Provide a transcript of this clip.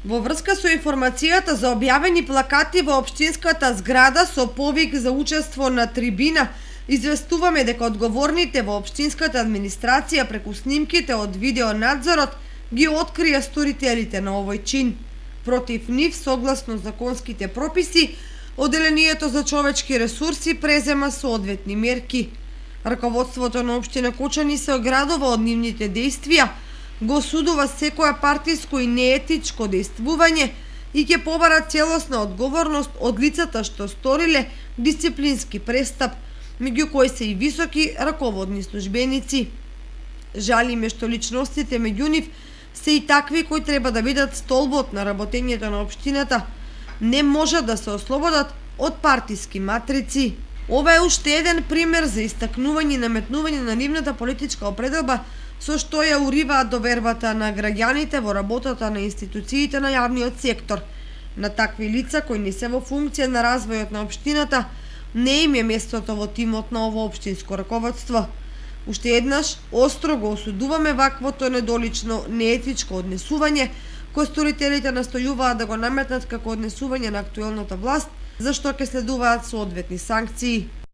Во врска со информацијата за објавени плакати во општинската зграда со повик за учество на трибина, известуваме дека одговорните во општинската администрација преку снимките од видеонадзорот ги открија сторителите на овој чин. Против нив, согласно законските прописи, Оделението за човечки ресурси презема соодветни мерки. Раководството на општина Кочани се оградува од нивните дејствија, го осудува секоја партиско и неетичко дејствување и ќе побара целосна одговорност од лицата што сториле дисциплински престап, меѓу кои се и високи раководни службеници. Жалиме што личностите меѓу нив се и такви кои треба да бидат столбот на работењето на општината, не можат да се ослободат од партиски матрици. Ова е уште еден пример за истакнување и наметнување на нивната политичка определба, со што ја уриваат довербата на граѓаните во работата на институциите на јавниот сектор. На такви лица кои не се во функција на развојот на општината, не им е местото во тимот на ово општинско раководство. Уште еднаш, остро го осудуваме ваквото недолично, неетичко однесување, кој сторителите настојуваат да го наметнат како однесување на актуелната власт, за што ќе следуваат соодветни санкции.